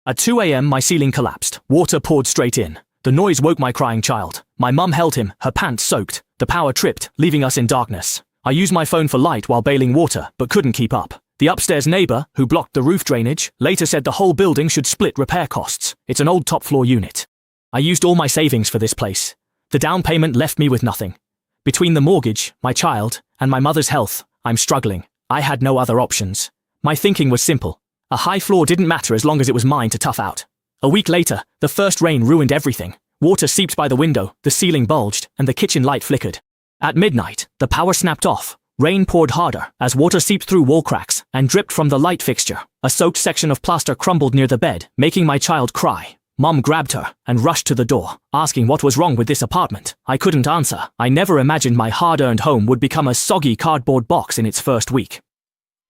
At 2 a.m. my ceiling collapsed. Water poured straight in. The noise woke my crying child. My mum held him, her pants soaked. The power tripped, leaving us in darkness. I used my phone for light while bailing water, but couldn't keep up. The upstairs neighbor, who blocked the roof drainage, later said the whole building should split repair costs. It's an old top-floor unit. I used all my savings for this place. The down payment left me with nothing. Between the mortgage, my child, and my mother's health, I'm struggling. I had no other options. My thinking was simple. A high floor didn't matter as long as it was mine to tough out. A week later, the first rain ruined everything. Water seeped by the window, the ceiling bulged, and the kitchen light flickered. At midnight, the power snapped off. Rain poured harder as water seeped through wall cracks and dripped from the light fixture. A soaked section of plaster crumbled near the bed, making my child cry. Mom grabbed her and rushed to the door, asking what was wrong with this apartment. I couldn't answer. I never imagined my hard-earned home would become a soggy cardboard box in its first week.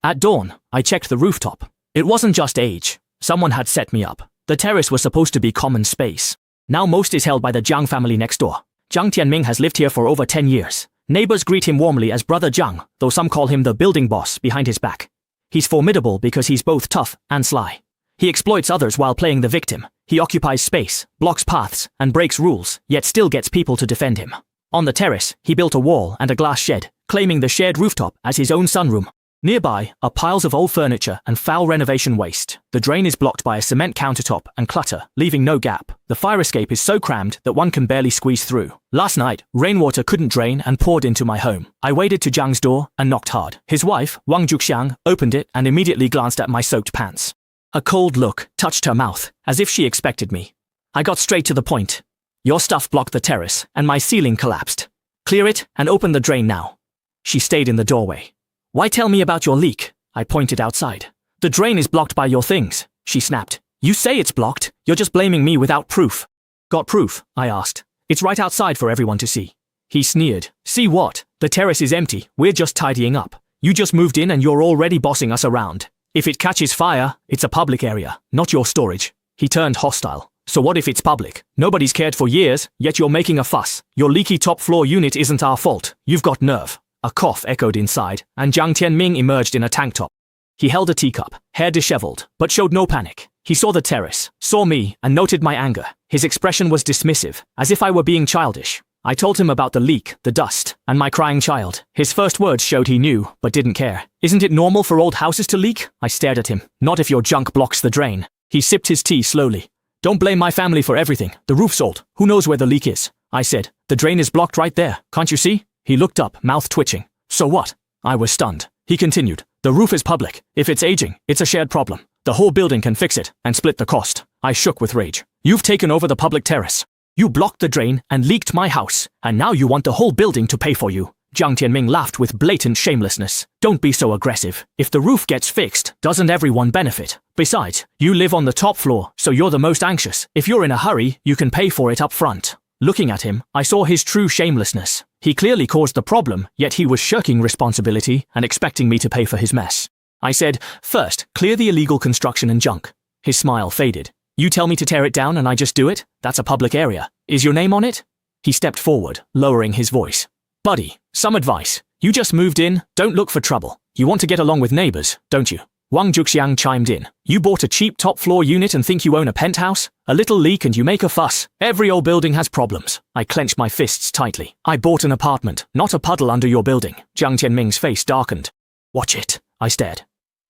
At dawn, I checked the rooftop. It wasn't just age. Someone had set me up. The terrace was supposed to be common space. Now most is held by the Jiang family next door. Jiang Tianming has lived here for over 10 years. Neighbors greet him warmly as Brother Jiang, though some call him the building boss behind his back. He's formidable because he's both tough and sly. He exploits others while playing the victim. He occupies space, blocks paths, and breaks rules, yet still gets people to defend him. On the terrace, he built a wall and a glass shed, claiming the shared rooftop as his own sunroom. Nearby are piles of old furniture and foul renovation waste. The drain is blocked by a cement countertop and clutter, leaving no gap. The fire escape is so crammed that one can barely squeeze through. Last night, rainwater couldn't drain and poured into my home. I waded to Jiang's door and knocked hard. His wife, Wang Juxiang, opened it and immediately glanced at my soaked pants. A cold look touched her mouth, as if she expected me. I got straight to the point. Your stuff blocked the terrace, and my ceiling collapsed. Clear it and open the drain now. She stayed in the doorway. Why tell me about your leak? I pointed outside. The drain is blocked by your things, she snapped. You say it's blocked, you're just blaming me without proof. Got proof? I asked. It's right outside for everyone to see. He sneered. See what? The terrace is empty, we're just tidying up. You just moved in and you're already bossing us around. If it catches fire, it's a public area, not your storage. He turned hostile. So what if it's public? Nobody's cared for years, yet you're making a fuss. Your leaky top floor unit isn't our fault. You've got nerve. A cough echoed inside, and Jiang Tianming emerged in a tank top. He held a teacup, hair disheveled, but showed no panic. He saw the terrace, saw me, and noted my anger. His expression was dismissive, as if I were being childish. I told him about the leak, the dust, and my crying child. His first words showed he knew, but didn't care. Isn't it normal for old houses to leak? I stared at him. Not if your junk blocks the drain. He sipped his tea slowly. Don't blame my family for everything. The roof's old. Who knows where the leak is? I said. The drain is blocked right there. Can't you see? He looked up, mouth twitching. So what? I was stunned. He continued. The roof is public. If it's aging, it's a shared problem. The whole building can fix it and split the cost. I shook with rage. You've taken over the public terrace. You blocked the drain and leaked my house, and now you want the whole building to pay for you. Jiang Tianming laughed with blatant shamelessness. Don't be so aggressive. If the roof gets fixed, doesn't everyone benefit? Besides, you live on the top floor, so you're the most anxious. If you're in a hurry, you can pay for it up front. Looking at him, I saw his true shamelessness. He clearly caused the problem, yet he was shirking responsibility and expecting me to pay for his mess. I said, first, clear the illegal construction and junk. His smile faded. You tell me to tear it down and I just do it? That's a public area. Is your name on it? He stepped forward, lowering his voice. Buddy, some advice. You just moved in, don't look for trouble. You want to get along with neighbors, don't you? Wang Juxiang chimed in. You bought a cheap top-floor unit and think you own a penthouse? A little leak and you make a fuss. Every old building has problems. I clenched my fists tightly. I bought an apartment, not a puddle under your building. Jiang Tianming's face darkened. Watch it, I stared.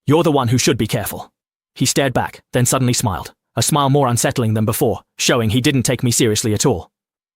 You're the one who should be careful. He stared back, then suddenly smiled. A smile more unsettling than before, showing he didn't take me seriously at all.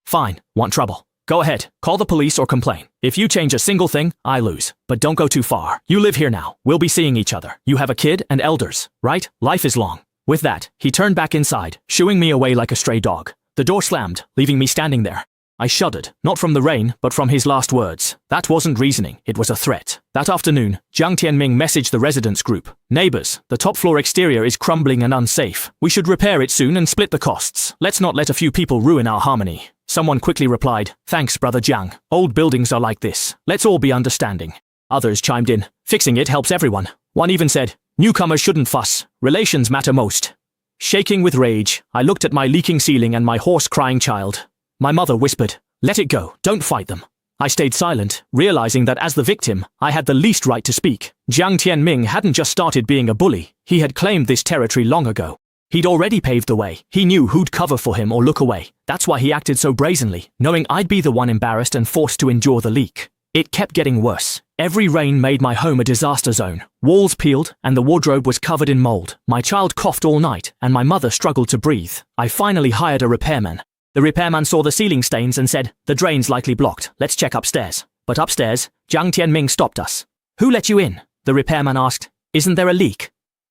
Fine, want trouble? Go ahead, call the police or complain. If you change a single thing, I lose. But don't go too far. You live here now. We'll be seeing each other. You have a kid and elders, right? Life is long. With that, he turned back inside, shooing me away like a stray dog. The door slammed, leaving me standing there. I shuddered, not from the rain, but from his last words. That wasn't reasoning, it was a threat. That afternoon, Jiang Tianming messaged the residents group. Neighbors, the top floor exterior is crumbling and unsafe. We should repair it soon and split the costs. Let's not let a few people ruin our harmony. Someone quickly replied, thanks, Brother Jiang. Old buildings are like this. Let's all be understanding. Others chimed in, fixing it helps everyone. One even said, newcomers shouldn't fuss. Relations matter most. Shaking with rage, I looked at my leaking ceiling and my hoarse crying child. My mother whispered, let it go, don't fight them. I stayed silent, realizing that as the victim, I had the least right to speak. Jiang Tianming hadn't just started being a bully, he had claimed this territory long ago. He'd already paved the way. He knew who'd cover for him or look away. That's why he acted so brazenly, knowing I'd be the one embarrassed and forced to endure the leak. It kept getting worse. Every rain made my home a disaster zone. Walls peeled, and the wardrobe was covered in mold. My child coughed all night, and my mother struggled to breathe. I finally hired a repairman. The repairman saw the ceiling stains and said, "The drain's likely blocked. Let's check upstairs." But upstairs, Jiang Tianming stopped us. "Who let you in?" the repairman asked. "Isn't there a leak?"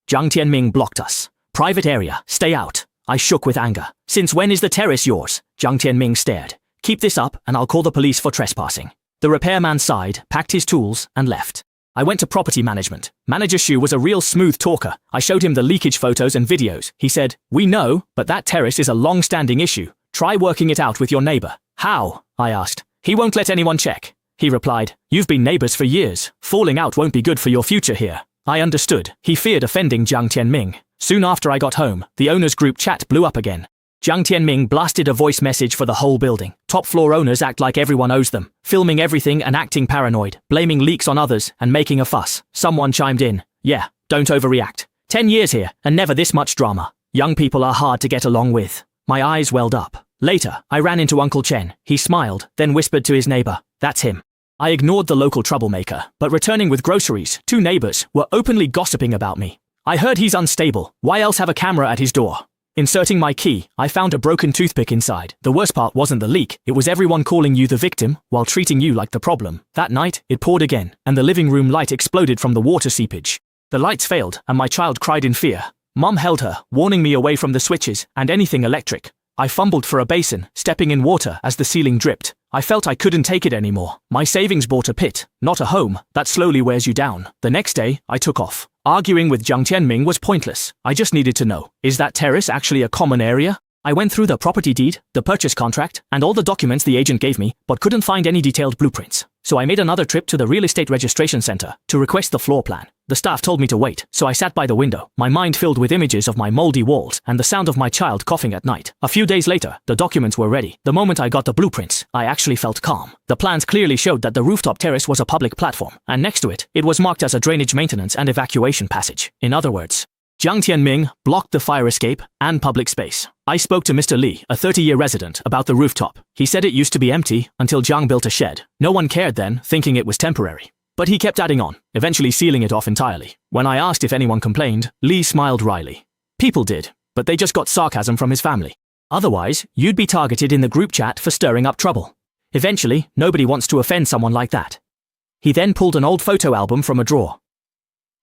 Jiang Tianming blocked us. "Private area, stay out." I shook with anger. "Since when is the terrace yours?" Jiang Tianming stared. "Keep this up, and I'll call the police for trespassing." The repairman sighed, packed his tools, and left. I went to property management. Manager Xu was a real smooth talker. I showed him the leakage photos and videos. He said, "We know, but that terrace is a long-standing issue. Try working it out with your neighbor." "How?" I asked. "He won't let anyone check." He replied, "You've been neighbors for years. Falling out won't be good for your future here." I understood. He feared offending Jiang Tianming. Soon after I got home, the owners' group chat blew up again. Jiang Tianming blasted a voice message for the whole building. Top floor owners act like everyone owes them, filming everything and acting paranoid, blaming leaks on others and making a fuss. Someone chimed in, "Yeah, don't overreact. 10 years here and never this much drama. Young people are hard to get along with." My eyes welled up. Later, I ran into Uncle Chen. He smiled, then whispered to his neighbor, "That's him." I ignored the local troublemaker, but returning with groceries, 2 neighbors were openly gossiping about me. "I heard he's unstable. Why else have a camera at his door?" Inserting my key, I found a broken toothpick inside. The worst part wasn't the leak, it was everyone calling you the victim while treating you like the problem. That night, it poured again, and the living room light exploded from the water seepage. The lights failed, and my child cried in fear. Mom held her, warning me away from the switches and anything electric. I fumbled for a basin, stepping in water as the ceiling dripped. I felt I couldn't take it anymore. My savings bought a pit, not a home, that slowly wears you down. The next day, I took off. Arguing with Jiang Tianming was pointless. I just needed to know, is that terrace actually a common area? I went through the property deed, the purchase contract, and all the documents the agent gave me, but couldn't find any detailed blueprints. So I made another trip to the real estate registration center to request the floor plan. The staff told me to wait, so I sat by the window, my mind filled with images of my moldy walls and the sound of my child coughing at night. A few days later, the documents were ready. The moment I got the blueprints, I actually felt calm. The plans clearly showed that the rooftop terrace was a public platform, and next to it, it was marked as a drainage maintenance and evacuation passage. In other words, Jiang Tianming blocked the fire escape and public space. I spoke to Mr. Li, a 30-year resident, about the rooftop. He said it used to be empty until Jiang built a shed. No one cared then, thinking it was temporary. But he kept adding on, eventually sealing it off entirely. When I asked if anyone complained, Li smiled wryly. People did, but they just got sarcasm from his family. Otherwise, you'd be targeted in the group chat for stirring up trouble. Eventually, nobody wants to offend someone like that. He then pulled an old photo album from a drawer.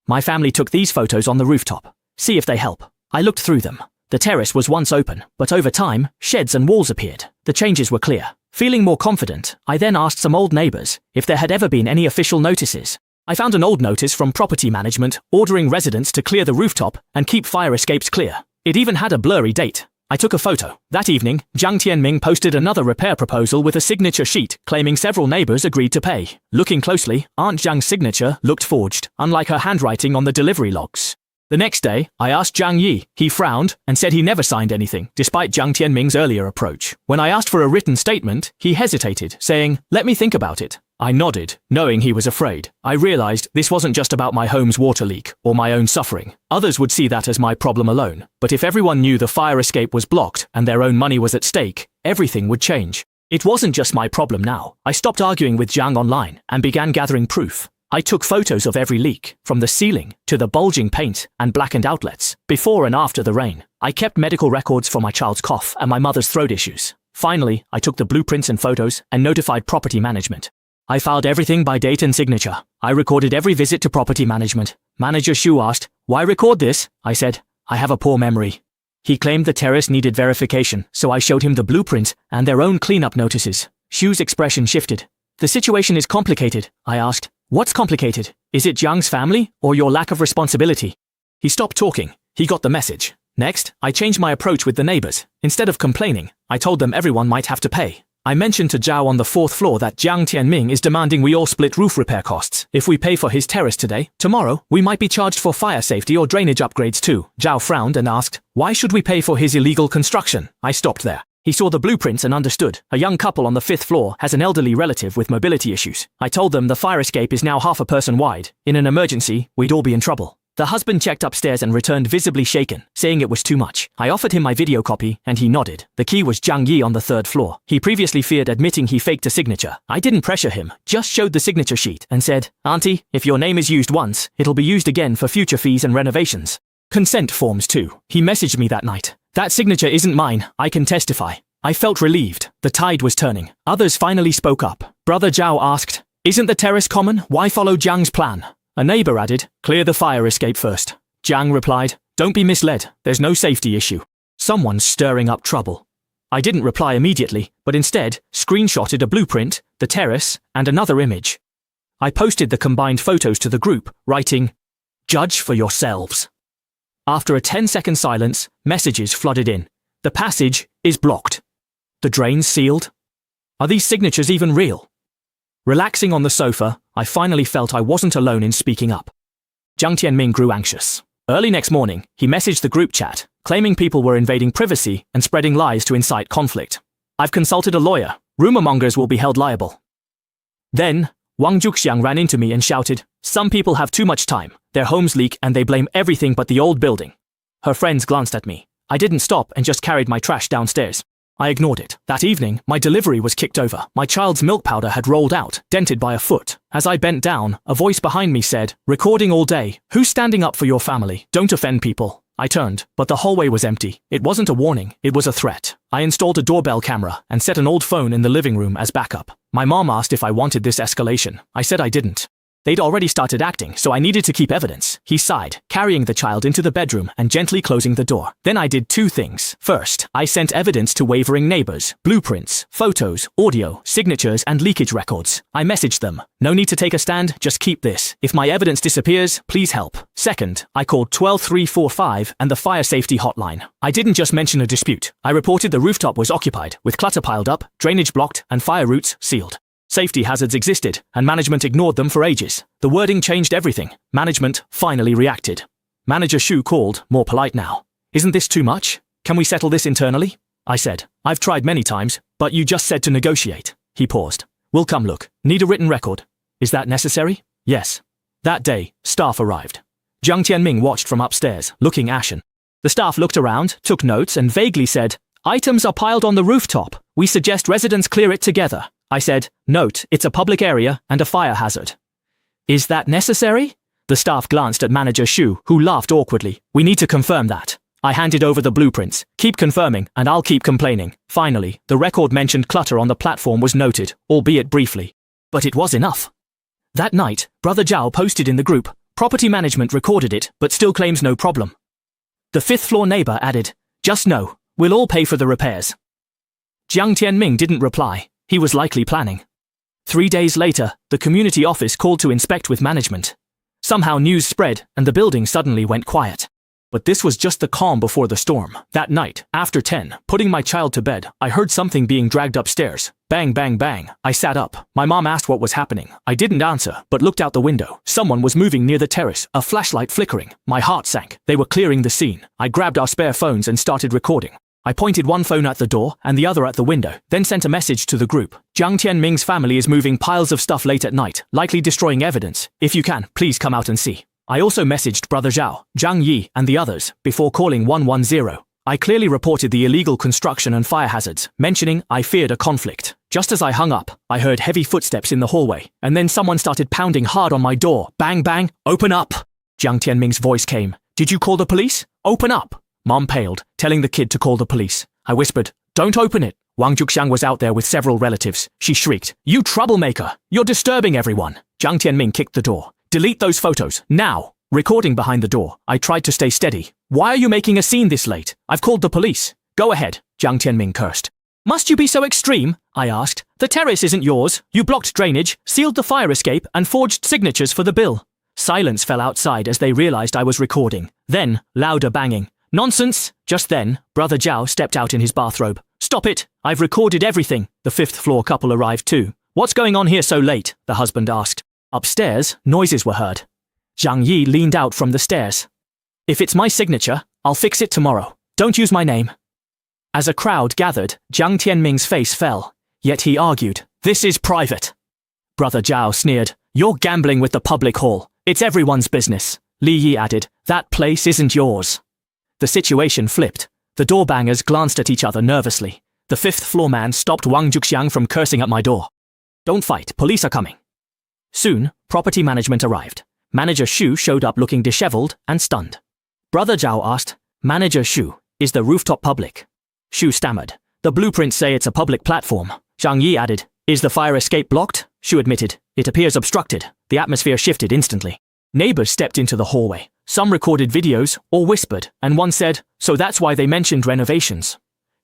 My family took these photos on the rooftop. See if they help. I looked through them. The terrace was once open, but over time, sheds and walls appeared. The changes were clear. Feeling more confident, I then asked some old neighbors if there had ever been any official notices. I found an old notice from property management ordering residents to clear the rooftop and keep fire escapes clear. It even had a blurry date. I took a photo. That evening, Jiang Tianming posted another repair proposal with a signature sheet claiming several neighbors agreed to pay. Looking closely, Aunt Jiang's signature looked forged, unlike her handwriting on the delivery logs. The next day, I asked Jiang Yi. He frowned and said he never signed anything, despite Jiang Tianming's earlier approach. When I asked for a written statement, he hesitated, saying, "Let me think about it." I nodded, knowing he was afraid. I realized this wasn't just about my home's water leak or my own suffering. Others would see that as my problem alone. But if everyone knew the fire escape was blocked and their own money was at stake, everything would change. It wasn't just my problem now. I stopped arguing with Jiang online and began gathering proof. I took photos of every leak, from the ceiling to the bulging paint and blackened outlets, before and after the rain. I kept medical records for my child's cough and my mother's throat issues. Finally, I took the blueprints and photos and notified property management. I filed everything by date and signature. I recorded every visit to property management. Manager Xu asked, "Why record this?" I said, "I have a poor memory." He claimed the terrace needed verification, so I showed him the blueprints and their own cleanup notices. Xu's expression shifted. "The situation is complicated," I asked. "What's complicated? Is it Jiang's family or your lack of responsibility?" He stopped talking. He got the message. Next, I changed my approach with the neighbors. Instead of complaining, I told them everyone might have to pay. I mentioned to Zhao on the 4th floor that Jiang Tianming is demanding we all split roof repair costs. If we pay for his terrace today, tomorrow, we might be charged for fire safety or drainage upgrades too. Zhao frowned and asked, "Why should we pay for his illegal construction?" I stopped there. He saw the blueprints and understood. A young couple on the 5th floor has an elderly relative with mobility issues. I told them the fire escape is now half a person wide. In an emergency, we'd all be in trouble. The husband checked upstairs and returned visibly shaken, saying it was too much. I offered him my video copy, and he nodded. The key was Jiang Yi on the 3rd floor. He previously feared admitting he faked a signature. I didn't pressure him, just showed the signature sheet and said, "Auntie, if your name is used once, it'll be used again for future fees and renovations. Consent forms too." He messaged me that night. "That signature isn't mine, I can testify." I felt relieved. The tide was turning. Others finally spoke up. Brother Zhao asked, "Isn't the terrace common? Why follow Jiang's plan?" A neighbor added, "Clear the fire escape first." Jiang replied, "Don't be misled, there's no safety issue. Someone's stirring up trouble." I didn't reply immediately, but instead screenshotted a blueprint, the terrace, and another image. I posted the combined photos to the group, writing, "Judge for yourselves." After a 10-second silence, messages flooded in. "The passage is blocked. The drains sealed. Are these signatures even real?" Relaxing on the sofa, I finally felt I wasn't alone in speaking up. Jiang Tianming grew anxious. Early next morning, he messaged the group chat, claiming people were invading privacy and spreading lies to incite conflict. "I've consulted a lawyer. Rumor mongers will be held liable." Then, Wang Juxiang ran into me and shouted, "Some people have too much time. Their homes leak and they blame everything but the old building." Her friends glanced at me. I didn't stop and just carried my trash downstairs. I ignored it. That evening, my delivery was kicked over. My child's milk powder had rolled out, dented by a foot. As I bent down, a voice behind me said, "Recording all day. Who's standing up for your family? Don't offend people." I turned, but the hallway was empty. It wasn't a warning, it was a threat. I installed a doorbell camera and set an old phone in the living room as backup. My mom asked if I wanted this escalation. I said I didn't. They'd already started acting, so I needed to keep evidence. He sighed, carrying the child into the bedroom and gently closing the door. Then I did 2 things. First, I sent evidence to wavering neighbors, blueprints, photos, audio, signatures, and leakage records. I messaged them, "No need to take a stand, just keep this. If my evidence disappears, please help." Second, I called 12345 and the fire safety hotline. I didn't just mention a dispute. I reported the rooftop was occupied, with clutter piled up, drainage blocked, and fire routes sealed. Safety hazards existed, and management ignored them for ages. The wording changed everything. Management finally reacted. Manager Shu called, more polite now. "Isn't this too much? Can we settle this internally?" I said, "I've tried many times, but you just said to negotiate." He paused. "We'll come look. Need a written record. Is that necessary?" "Yes." That day, staff arrived. Jiang Tianming watched from upstairs, looking ashen. The staff looked around, took notes, and vaguely said, "Items are piled on the rooftop. We suggest residents clear it together." I said, "Note, it's a public area and a fire hazard." "Is that necessary?" The staff glanced at Manager Shu, who laughed awkwardly. "We need to confirm that." I handed over the blueprints. "Keep confirming, and I'll keep complaining." Finally, the record mentioned clutter on the platform was noted, albeit briefly. But it was enough. That night, Brother Zhao posted in the group, "Property management recorded it, but still claims no problem." The 5th-floor neighbor added, "Just know, we'll all pay for the repairs." Jiang Tianming didn't reply. He was likely planning. 3 days later, the community office called to inspect with management. Somehow news spread, and the building suddenly went quiet. But this was just the calm before the storm. That night, after 10, putting my child to bed, I heard something being dragged upstairs. Bang, bang, bang. I sat up. My mom asked what was happening. I didn't answer, but looked out the window. Someone was moving near the terrace, a flashlight flickering. My heart sank. They were clearing the scene. I grabbed our spare phones and started recording. I pointed one phone at the door and the other at the window, then sent a message to the group. "Jiang Tianming's family is moving piles of stuff late at night, likely destroying evidence. If you can, please come out and see." I also messaged Brother Zhao, Jiang Yi, and the others, before calling 110. I clearly reported the illegal construction and fire hazards, mentioning I feared a conflict. Just as I hung up, I heard heavy footsteps in the hallway, and then someone started pounding hard on my door. Bang, bang, "Open up!" Jiang Tianming's voice came. "Did you call the police? Open up!" Mom paled, telling the kid to call the police. I whispered, "Don't open it." Wang Juxiang was out there with several relatives. She shrieked, "You troublemaker! You're disturbing everyone!" Jiang Tianming kicked the door. "Delete those photos, now!" Recording behind the door, I tried to stay steady. "Why are you making a scene this late? I've called the police." "Go ahead," Jiang Tianming cursed. "Must you be so extreme?" I asked. "The terrace isn't yours. You blocked drainage, sealed the fire escape, and forged signatures for the bill." Silence fell outside as they realized I was recording. Then, louder banging. "Nonsense!" Just then, Brother Zhao stepped out in his bathrobe. "Stop it! I've recorded everything." The 5th-floor couple arrived too. "What's going on here so late?" the husband asked. Upstairs, noises were heard. Jiang Yi leaned out from the stairs. "If it's my signature, I'll fix it tomorrow. Don't use my name." As a crowd gathered, Jiang Tianming's face fell. Yet he argued, "This is private." Brother Zhao sneered, "You're gambling with the public hall. It's everyone's business. Li Yi added, "That place isn't yours." The situation flipped. The door bangers glanced at each other nervously. The fifth-floor man stopped Wang Juxiang from cursing at my door. "Don't fight, police are coming." Soon, property management arrived. Manager Xu showed up looking disheveled and stunned. Brother Zhao asked, "Manager Xu, is the rooftop public?" Xu stammered, "The blueprints say it's a public platform." Zhang Yi added, "Is the fire escape blocked?" Xu admitted, "It appears obstructed." The atmosphere shifted instantly. Neighbors stepped into the hallway. Some recorded videos or whispered, and one said, "So that's why they mentioned renovations."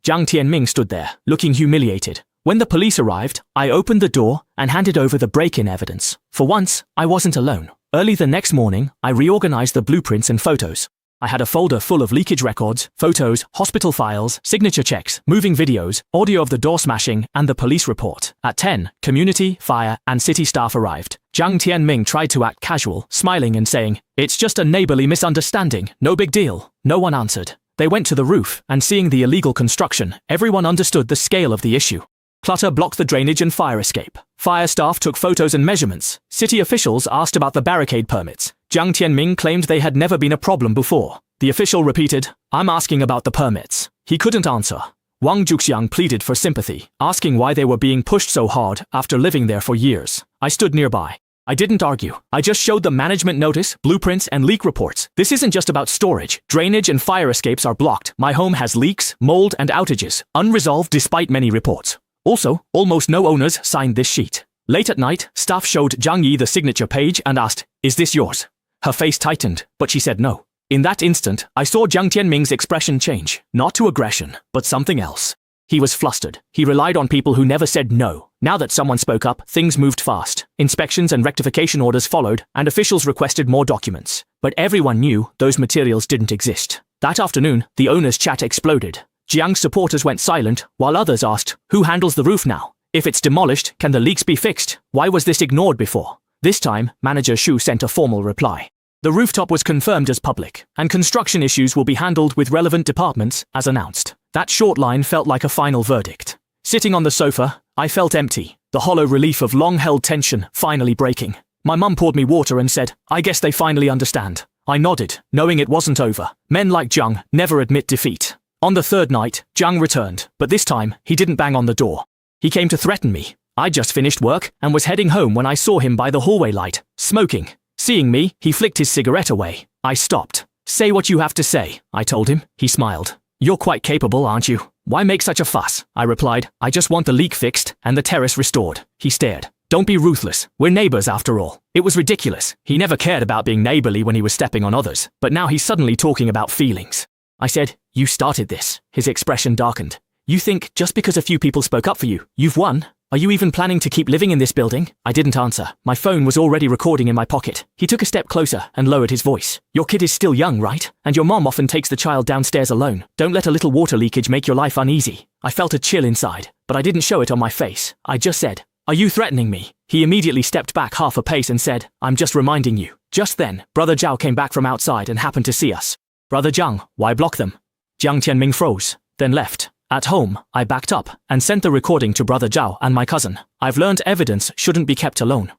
Jiang Tianming stood there, looking humiliated. When the police arrived, I opened the door and handed over the break-in evidence. For once, I wasn't alone. Early the next morning, I reorganized the blueprints and photos. I had a folder full of leakage records, photos, hospital files, signature checks, moving videos, audio of the door smashing, and the police report. At 10, community, fire, and city staff arrived. Jiang Tianming tried to act casual, smiling and saying, "It's just a neighborly misunderstanding, no big deal." No one answered. They went to the roof, and seeing the illegal construction, everyone understood the scale of the issue. Clutter blocked the drainage and fire escape. Fire staff took photos and measurements. City officials asked about the barricade permits. Jiang Tianming claimed they had never been a problem before. The official repeated, "I'm asking about the permits." He couldn't answer. Wang Juxiang pleaded for sympathy, asking why they were being pushed so hard after living there for years. I stood nearby. I didn't argue. I just showed them management notice, blueprints, and leak reports. This isn't just about storage. Drainage and fire escapes are blocked. My home has leaks, mold, and outages, unresolved despite many reports. Also, almost no owners signed this sheet. Late at night, staff showed Zhang Yi the signature page and asked, "Is this yours?" Her face tightened, but she said no. In that instant, I saw Jiang Tianming's expression change, not to aggression, but something else. He was flustered. He relied on people who never said no. Now that someone spoke up, things moved fast. Inspections and rectification orders followed, and officials requested more documents. But everyone knew those materials didn't exist. That afternoon, the owners' chat exploded. Jiang's supporters went silent, while others asked, "Who handles the roof now? If it's demolished, can the leaks be fixed? Why was this ignored before?" This time, Manager Xu sent a formal reply. The rooftop was confirmed as public, and construction issues will be handled with relevant departments, as announced. That short line felt like a final verdict. Sitting on the sofa, I felt empty, the hollow relief of long-held tension finally breaking. My mum poured me water and said, "I guess they finally understand." I nodded, knowing it wasn't over. Men like Jiang never admit defeat. On the third night, Jiang returned, but this time, he didn't bang on the door. He came to threaten me. I just finished work and was heading home when I saw him by the hallway light, smoking. Seeing me, he flicked his cigarette away. I stopped. "Say what you have to say," I told him. He smiled. "You're quite capable, aren't you? Why make such a fuss?" I replied. "I just want the leak fixed and the terrace restored." He stared. "Don't be ruthless. We're neighbors after all." It was ridiculous. He never cared about being neighborly when he was stepping on others, but now he's suddenly talking about feelings. I said, "You started this." His expression darkened. "You think just because a few people spoke up for you, you've won? Are you even planning to keep living in this building?" I didn't answer. My phone was already recording in my pocket. He took a step closer and lowered his voice. "Your kid is still young, right? And your mom often takes the child downstairs alone. Don't let a little water leakage make your life uneasy." I felt a chill inside, but I didn't show it on my face. I just said, "Are you threatening me?" He immediately stepped back half a pace and said, "I'm just reminding you." Just then, Brother Zhao came back from outside and happened to see us. "Brother Jiang, why block them?" Jiang Tianming froze, then left. At home, I backed up and sent the recording to Brother Zhao and my cousin. I've learned evidence shouldn't be kept alone.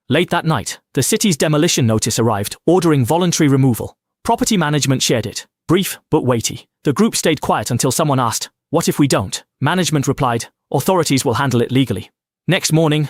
Late that night, the city's demolition notice arrived, ordering voluntary removal. Property management shared it. Brief, but weighty. The group stayed quiet until someone asked, "What if we don't?" Management replied, "Authorities will handle it legally." Next morning,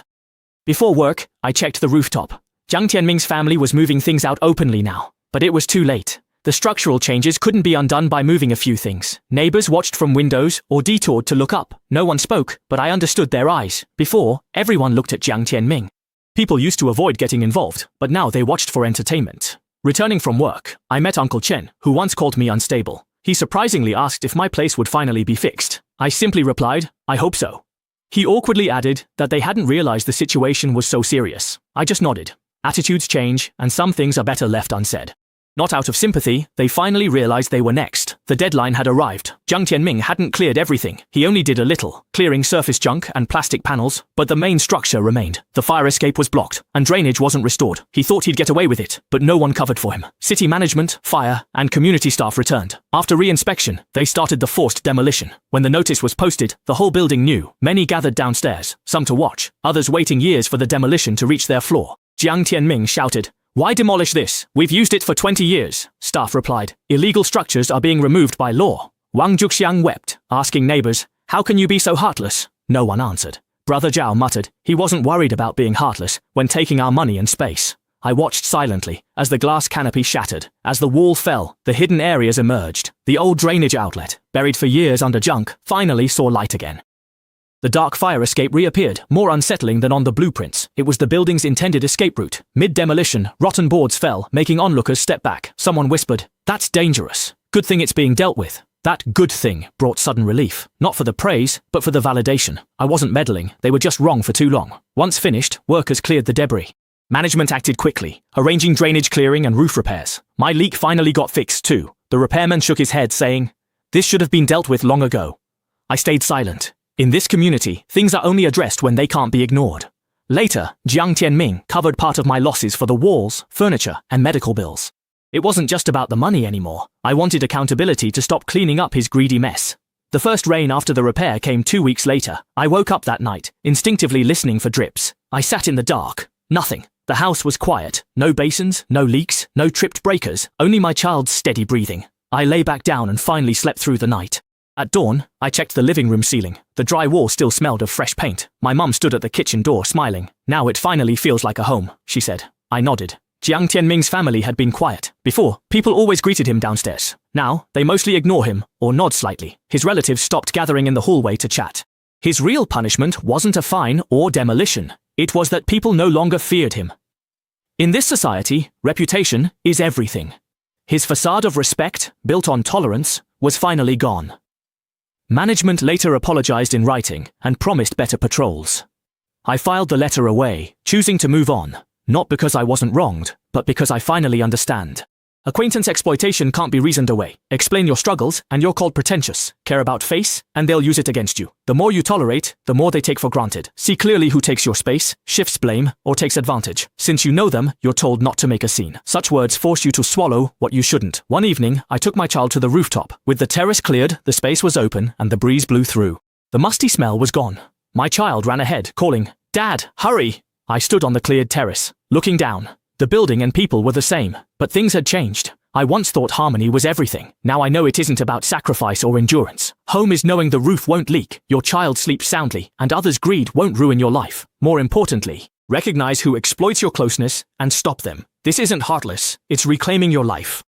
before work, I checked the rooftop. Jiang Tianming's family was moving things out openly now, but it was too late. The structural changes couldn't be undone by moving a few things. Neighbors watched from windows or detoured to look up. No one spoke, but I understood their eyes. Before, everyone looked at Jiang Tianming. People used to avoid getting involved, but now they watched for entertainment. Returning from work, I met Uncle Chen, who once called me unstable. He surprisingly asked if my place would finally be fixed. I simply replied, "I hope so." He awkwardly added that they hadn't realized the situation was so serious. I just nodded. Attitudes change, and some things are better left unsaid. Not out of sympathy, they finally realized they were next. The deadline had arrived. Jiang Tianming hadn't cleared everything. He only did a little, clearing surface junk and plastic panels, but the main structure remained. The fire escape was blocked, and drainage wasn't restored. He thought he'd get away with it, but no one covered for him. City management, fire, and community staff returned. After re-inspection, they started the forced demolition. When the notice was posted, the whole building knew. Many gathered downstairs, some to watch, others waiting years for the demolition to reach their floor. Jiang Tianming shouted, Why demolish this? We've used it for 20 years, staff replied. Illegal structures are being removed by law. Wang Juxiang wept, asking neighbors, how can you be so heartless? No one answered. Brother Zhao muttered, he wasn't worried about being heartless when taking our money and space. I watched silently as the glass canopy shattered. As the wall fell, the hidden areas emerged. The old drainage outlet, buried for years under junk, finally saw light again. The dark fire escape reappeared, more unsettling than on the blueprints. It was the building's intended escape route. Mid-demolition, rotten boards fell, making onlookers step back. Someone whispered, that's dangerous. Good thing it's being dealt with. That good thing brought sudden relief. Not for the praise, but for the validation. I wasn't meddling, they were just wrong for too long. Once finished, workers cleared the debris. Management acted quickly, arranging drainage clearing and roof repairs. My leak finally got fixed too. The repairman shook his head, saying, this should have been dealt with long ago. I stayed silent. In this community, things are only addressed when they can't be ignored. Later, Jiang Tianming covered part of my losses for the walls, furniture, and medical bills. It wasn't just about the money anymore. I wanted accountability to stop cleaning up his greedy mess. The first rain after the repair came 2 weeks later. I woke up that night, instinctively listening for drips. I sat in the dark. Nothing. The house was quiet. No basins, no leaks, no tripped breakers, only my child's steady breathing. I lay back down and finally slept through the night. At dawn, I checked the living room ceiling. The dry wall still smelled of fresh paint. My mum stood at the kitchen door smiling. Now it finally feels like a home, she said. I nodded. Jiang Tianming's family had been quiet. Before, people always greeted him downstairs. Now, they mostly ignore him or nod slightly. His relatives stopped gathering in the hallway to chat. His real punishment wasn't a fine or demolition. It was that people no longer feared him. In this society, reputation is everything. His facade of respect, built on tolerance, was finally gone. Management later apologized in writing and promised better patrols. I filed the letter away, choosing to move on, not because I wasn't wronged, but because I finally understand. Acquaintance exploitation can't be reasoned away. Explain your struggles, and you're called pretentious. Care about face, and they'll use it against you. The more you tolerate, the more they take for granted. See clearly who takes your space, shifts blame, or takes advantage. Since you know them, you're told not to make a scene. Such words force you to swallow what you shouldn't. One evening, I took my child to the rooftop. With the terrace cleared, the space was open, and the breeze blew through. The musty smell was gone. My child ran ahead, calling, "Dad, hurry!" I stood on the cleared terrace, looking down. The building and people were the same, but things had changed. I once thought harmony was everything. Now I know it isn't about sacrifice or endurance. Home is knowing the roof won't leak, your child sleeps soundly, and others' greed won't ruin your life. More importantly, recognize who exploits your closeness and stop them. This isn't heartless, it's reclaiming your life.